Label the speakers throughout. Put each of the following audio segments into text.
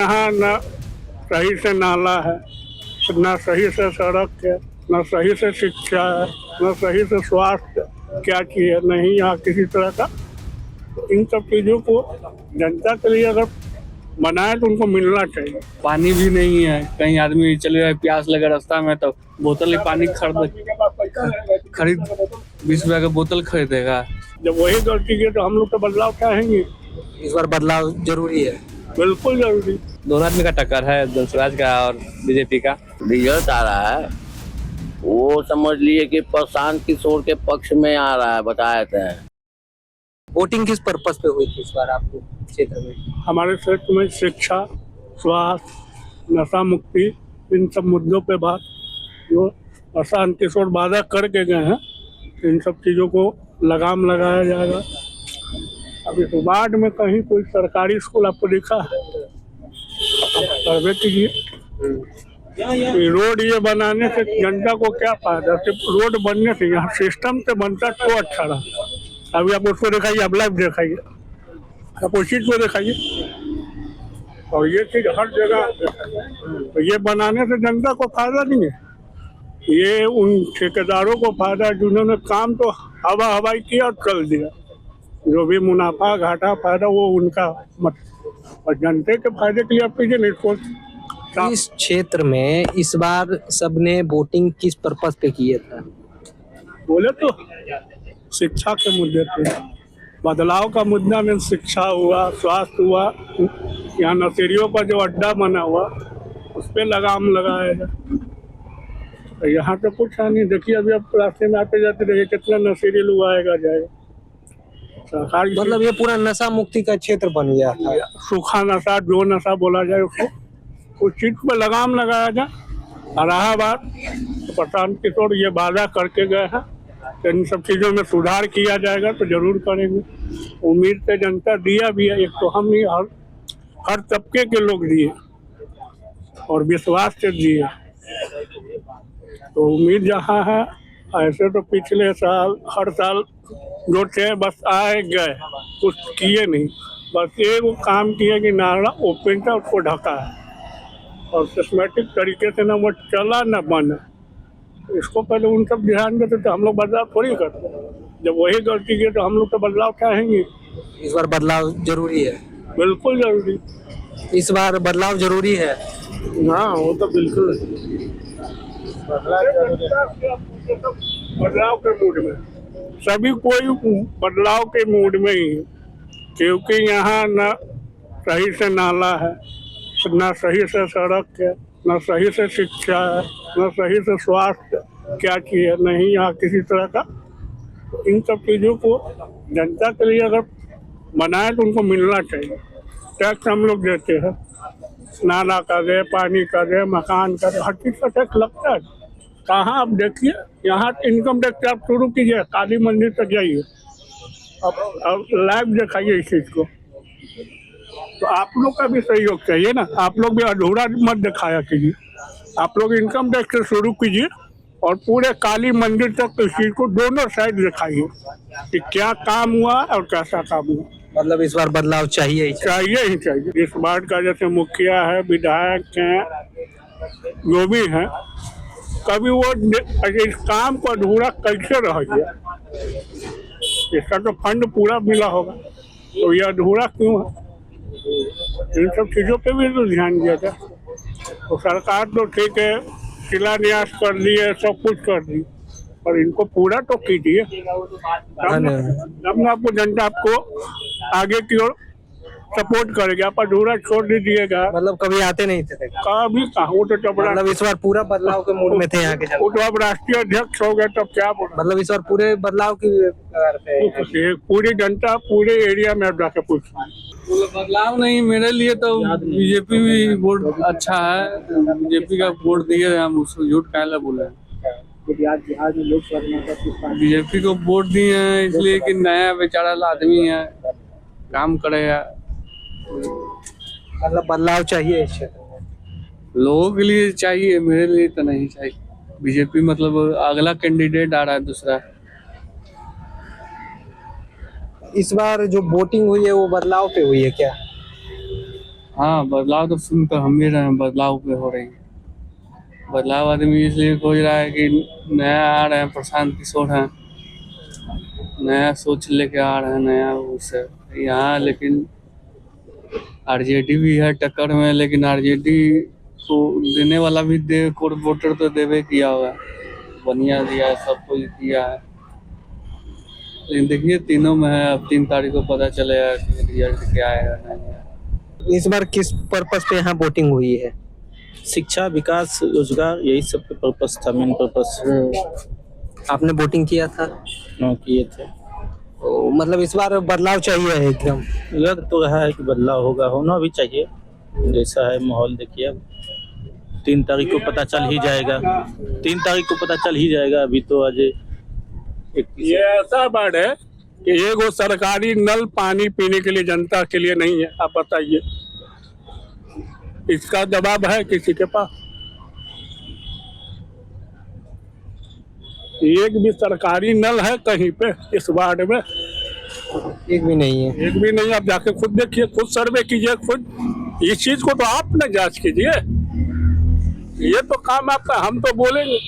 Speaker 1: यहाँ न सही से नाला है, न सही से सड़क है, न सही से शिक्षा है, न सही से स्वास्थ्य क्या चीज़ है, नहीं यहाँ किसी तरह का। तो इन सब चीज़ों को जनता के लिए अगर बनाए तो उनको मिलना चाहिए।
Speaker 2: पानी भी नहीं है, कहीं आदमी चले जाए प्यास लगे रास्ता में तो बोतल में पानी खरीद 20 रुपया का बोतल खरीदेगा।
Speaker 1: जब वही गलती की तो हम लोग तो बदलाव चाहेंगे।
Speaker 3: इस बार बदलाव जरूरी है।
Speaker 1: बिल्कुल जरूरी।
Speaker 2: दोनों आदमी का टक्कर है, स्वराज का और बीजेपी का।
Speaker 4: रिजल्ट आ रहा है, वो समझ लिए कि प्रशांत किशोर के पक्ष में आ रहा है, बताए थे।
Speaker 3: वोटिंग किस पर्पस पे हुई थी इस बार आपको क्षेत्र में?
Speaker 1: हमारे क्षेत्र में शिक्षा, स्वास्थ्य, नशा मुक्ति, इन सब मुद्दों पे बात जो प्रशांत किशोर वादा करके गए हैं, इन सब चीज़ों को लगाम लगाया जाएगा। अब इस वार्ड में कहीं कोई सरकारी स्कूल आपको दिखा है? सर्वे कीजिए। रोड ये बनाने से जनता को क्या फायदा? सिर्फ रोड बनने से, यहाँ सिस्टम से बनता तो अच्छा रहा। अभी आप उसको दिखाइए, आप लाइव दिखाइए, आप उस चीज को दिखाइए। और ये चीज हर जगह, तो ये बनाने से जनता को फायदा नहीं है, ये उन ठेकेदारों को फायदा जिन्होंने काम तो हवाई किया और चल दिया। जो भी मुनाफा घाटा फायदा वो उनका मत, और जनता के फायदे के लिए आप कीजिए नहीं।
Speaker 3: इस क्षेत्र में इस बार सबने वोटिंग किस पर्पस पे किया था?
Speaker 1: बोले तो शिक्षा के मुद्दे पे, बदलाव का मुद्दा में शिक्षा हुआ, स्वास्थ्य हुआ, यहाँ नशेड़ियों का जो अड्डा बना हुआ उस पर लगाम लगाएगा। तो यहाँ तो कुछ है नहीं। देखिए अभी आप रास्ते में आते जाते देखिए कितना नशेड़ी लोग आएगा जाएगा। सरकार
Speaker 3: मतलब ये पूरा नशा मुक्ति का क्षेत्र बन गया था।
Speaker 1: सूखा नशा, जो नशा बोला जाए उसको उस चीज पर लगाम लगाया जाए। और रहा बात तो प्रशांत किशोर ये वादा करके गए हैं, इन सब चीज़ों में सुधार किया जाएगा तो जरूर करेंगे। उम्मीद से जनता दिया भी है, एक तो हम ही हर तबके के लोग दिए और विश्वास से दिए। तो उम्मीद जहाँ है, ऐसे तो पिछले साल हर साल जो थे बस आए गए, कुछ किए नहीं। बस ये वो काम किए कि नाला ओपन था उसको ढका है और सिस्टमेटिक तरीके से ना वो चला न बना। इसको पहले उन सब ध्यान देते तो हम लोग बदलाव थोड़ी करते। जब वही गलती की तो हम लोग तो बदलाव चाहेंगे।
Speaker 3: इस बार बदलाव जरूरी है।
Speaker 1: बिल्कुल जरूरी।
Speaker 3: इस बार बदलाव जरूरी है।
Speaker 1: हाँ वो तो बिल्कुल बदलाव के मूड में सभी कोई बदलाव के मूड में ही, क्योंकि यहाँ न सही से नाला है, न सही से सड़क है, न सही से शिक्षा है, न सही से स्वास्थ्य क्या चीज़ है, नहीं यहाँ किसी तरह का। तो इन सब चीज़ों को जनता के लिए अगर बनाए तो उनको मिलना चाहिए। टैक्स हम लोग देते हैं, नाला का दे, पानी का दे, मकान का दे, हर चीज़ का टैक्स लगता है। कहाँ आप देखिए, यहाँ इनकम टैक्स आप शुरू कीजिए, काली मंदिर तक जाइए, अब लाइव दिखाइए इस चीज़ को। तो आप लोग का भी सहयोग चाहिए ना, आप लोग भी अधूरा मत दिखाया कीजिए। आप लोग इनकम टैक्स से शुरू कीजिए और पूरे काली मंदिर तक इस चीज को दोनों साइड दिखाइए कि क्या काम हुआ और कैसा काम हुआ।
Speaker 3: मतलब इस बार बदलाव चाहिए ही
Speaker 1: चाहिए ही चाहिए। इस बार का जैसे मुखिया है, विधायक हैं, जो भी हैं, कभी वो इस काम को अधूरा कैसे रह गया? इसका तो फंड पूरा मिला होगा, तो ये अधूरा क्यों है? इन सब चीज़ों पे भी तो ध्यान दिया जाए। तो सरकार तो ठीक है, शिलान्यास कर दिए, सब कुछ कर दी, और इनको पूरा तो कीजिए, तब ना आपको जनता आपको आगे की ओर सपोर्ट करेगी। आप अधूरा छोड़ दीजिएगा।
Speaker 3: मतलब कभी आते नहीं थे?
Speaker 1: कभी कहाँ, वो तो चपड़ा।
Speaker 3: मतलब इस बार पूरा बदलाव के मूड में थे यहाँ के।
Speaker 1: वो तो अब राष्ट्रीय अध्यक्ष हो गए तब क्या बोल।
Speaker 3: मतलब इस बार पूरे बदलाव की
Speaker 2: पूरी जनता पूरे एरिया में जाके पूछ। बदलाव नहीं, मेरे लिए तो बीजेपी भी वोट अच्छा है। बीजेपी का वोट दिए, हम उसको झूठ काहे बोले।
Speaker 3: बिहार में लोग
Speaker 2: बीजेपी को वोट दिए हैं इसलिए कि नया बेचारा आदमी है, काम करेगा।
Speaker 3: मतलब बदलाव चाहिए इस क्षेत्र में।
Speaker 2: लोगों के लिए चाहिए, मेरे लिए तो नहीं चाहिए। बीजेपी मतलब अगला कैंडिडेट आ रहा है दूसरा।
Speaker 3: इस बार जो वोटिंग हुई है वो बदलाव पे हुई है क्या?
Speaker 2: हाँ, बदलाव तो सुन कर हम भी रहे हैं, बदलाव पे हो रही है। बदलाव आदमी इसलिए खोज रहा है कि नया आ रहे हैं, प्रशांत किशोर हैं, नया सोच लेके आ रहे हैं, नया उससे यहाँ। लेकिन आरजेडी भी है टक्कर में, लेकिन आरजेडी को देने वाला भी दे, कोर वोटर तो देवे किया होगा, बनिया दिया है, सब कुछ दिया है। लेकिन देखिए तीनों में है, अब 3 तारीख को पता चलेगा कि रिजल्ट क्या आएगा नहीं आएगा।
Speaker 3: इस बार किस पर्पस पे यहाँ वोटिंग हुई है?
Speaker 5: शिक्षा, विकास, रोजगार, यही सब पे पर्पस था, मेन पर्पस
Speaker 3: आपने वोटिंग किया था?
Speaker 5: किए थे।
Speaker 3: तो मतलब इस बार बदलाव चाहिए है एकदम।
Speaker 5: लग तो रहा है कि बदलाव होगा, होना भी चाहिए। जैसा है माहौल देखिए, अब 3 तारीख को पता चल ही जाएगा। 3 तारीख को पता चल ही जाएगा। अभी तो आज
Speaker 1: ये ऐसा बात है कि ये वो सरकारी नल पानी पीने के लिए जनता के लिए नहीं है। आप बताइए, इसका जवाब है किसी के पास? एक भी सरकारी नल है कहीं पे इस वार्ड में?
Speaker 3: एक भी नहीं है।
Speaker 1: एक भी नहीं। आप जाके खुद देखिए, खुद सर्वे कीजिए, खुद इस चीज को तो आप न जांच कीजिए। ये तो काम आपका, हम तो बोलेंगे।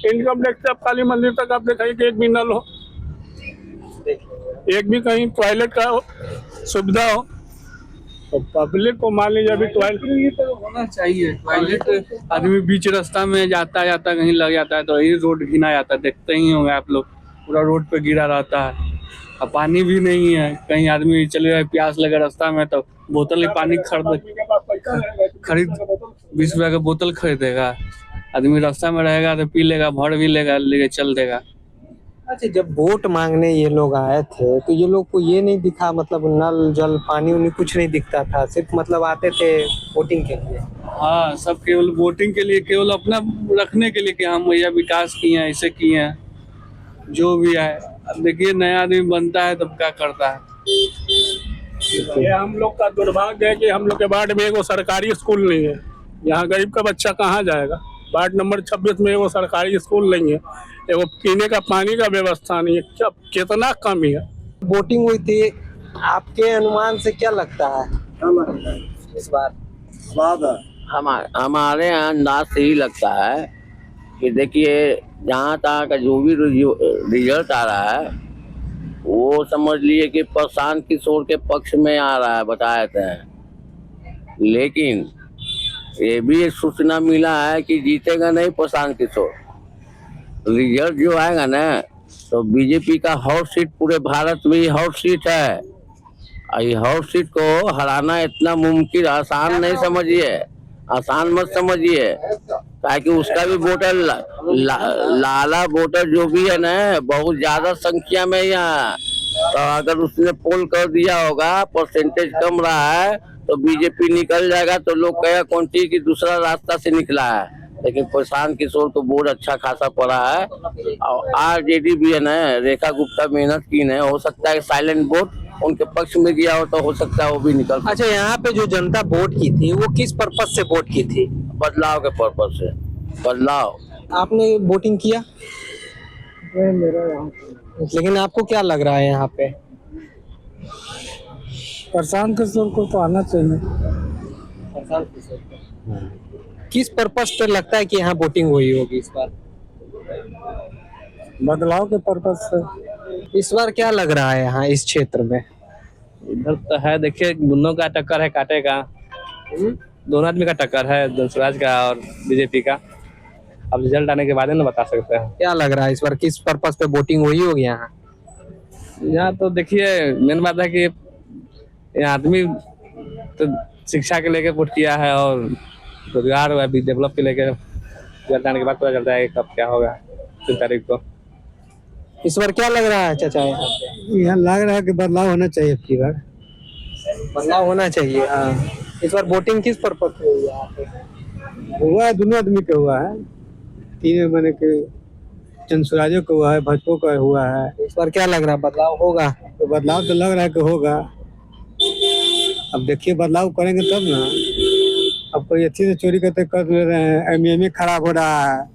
Speaker 1: इनकम टैक्स से आप काली मंदिर तक आप दिखाइए कि एक भी नल हो, एक भी कहीं टॉयलेट का हो, सुविधा हो। तो पब्लिक को मान लीजिए अभी टॉयलेट
Speaker 2: ये तो होना चाहिए। टॉयलेट आदमी बीच रास्ता में जाता कहीं लग जाता है तो यही रोड घिना जाता है, देखते ही होंगे आप लोग, पूरा रोड पे गिरा रहता है। अब पानी भी नहीं है, कहीं आदमी चले जाए प्यास लगे रास्ता में तो बोतल ही पानी खरीद 20 रुपया का बोतल खरीदेगा आदमी, रास्ता में रहेगा तो पी लेगा, भर भी लेगा, लेके चल देगा।
Speaker 3: अच्छा, जब वोट मांगने ये लोग आए थे तो ये लोग को ये नहीं दिखा, मतलब नल जल पानी उन्हें कुछ नहीं दिखता था, सिर्फ मतलब आते थे वोटिंग के लिए?
Speaker 2: हाँ, सब केवल वोटिंग के लिए, केवल अपना रखने के लिए कि हम भैया विकास किए हैं, ऐसे किए हैं, जो भी है। अब देखिए नया आदमी बनता है तब क्या करता है।
Speaker 1: ये हम लोग का दुर्भाग्य है कि हम लोग के वार्ड में एगो सरकारी स्कूल नहीं है। यहाँ गरीब का बच्चा कहाँ जाएगा? वार्ड नंबर 26 में एगो सरकारी स्कूल नहीं है, एगो पीने का पानी का व्यवस्था नहीं है। क्या कितना कमी है।
Speaker 3: वोटिंग हुई थी, आपके अनुमान से क्या लगता है इस बार?
Speaker 4: हमारे यहाँ अंदाज से ही लगता है कि देखिए जहाँ तक का जो भी रिजल्ट आ रहा है वो समझ लिए कि प्रशांत किशोर के पक्ष में आ रहा है, बताए थे। लेकिन ये भी एक सूचना मिला है कि जीतेगा नहीं प्रशांत किशोर। रिजल्ट जो आएगा ना तो बीजेपी का हॉट सीट पूरे भारत में ही हॉट सीट है। ये हॉट सीट को हराना इतना मुमकिन आसान नहीं समझिए, आसान मत समझिए, ताकि उसका भी वोटर लाला वोटर जो भी है ना बहुत ज्यादा संख्या में यहाँ। तो अगर उसने पोल कर दिया होगा, परसेंटेज कम रहा है तो बीजेपी निकल जाएगा, तो लोग कहेगा कौन सी कि दूसरा रास्ता से निकला है। लेकिन प्रशांत किशोर को वोट अच्छा खासा पड़ा है। और आरजेडी भी है ना, रेखा गुप्ता मेहनत की है, हो सकता है साइलेंट वोट उनके पक्ष में गया हो तो हो सकता है वो भी निकल।
Speaker 3: अच्छा, यहाँ पे जो जनता वोट की थी वो किस पर्पस से वोट की थी?
Speaker 4: बदलाव के पर्पज से। बदलाव।
Speaker 3: आपने वोटिंग किया? लेकिन आपको क्या लग रहा है यहाँ पे?
Speaker 1: प्रशांत किशोर को तो आना चाहिए।
Speaker 3: किस पर्पस पे लगता है कि यहाँ वोटिंग हुई होगी इस बार?
Speaker 1: बदलाव के पर्पज से।
Speaker 3: इस बार क्या लग रहा है यहाँ इस क्षेत्र में?
Speaker 6: इधर तो है, देखिए दोनों का टक्कर है, कांटे का। दोनों आदमी का टक्कर है, दंसराज का और बीजेपी का। अब रिजल्ट आने के बाद ही ना बता सकते हैं।
Speaker 3: क्या लग रहा है इस बार किस पर्पस पे वोटिंग हुई होगी यहाँ?
Speaker 6: यहाँ तो देखिए मेन बात है कि यहाँ आदमी तो शिक्षा के लेके वोट किया है और रोजगार अभी डेवलप के लेके रिजल्ट आने के बाद पता चलता है कब क्या होगा 3 तारीख को।
Speaker 3: इस बार क्या लग रहा है चाचा
Speaker 1: यहाँ लग रहा है कि बदलाव होना चाहिए। आपकी बार
Speaker 3: बदलाव होना चाहिए। हाँ, इस बार वोटिंग किस पर्पस पे हुई है यहाँ पे?
Speaker 1: हुआ है, दोनों आदमी का हुआ है, तीनों मैंने के चंद्रसुराजो का हुआ है, भाजपा का हुआ है।
Speaker 3: इस बार क्या लग रहा है बदलाव होगा?
Speaker 1: तो बदलाव तो लग रहा है कि होगा। अब देखिए बदलाव करेंगे तब ना। अब कोई अच्छी से चोरी करते कर ले रहे हैं, एमएमए खराब हो रहा है।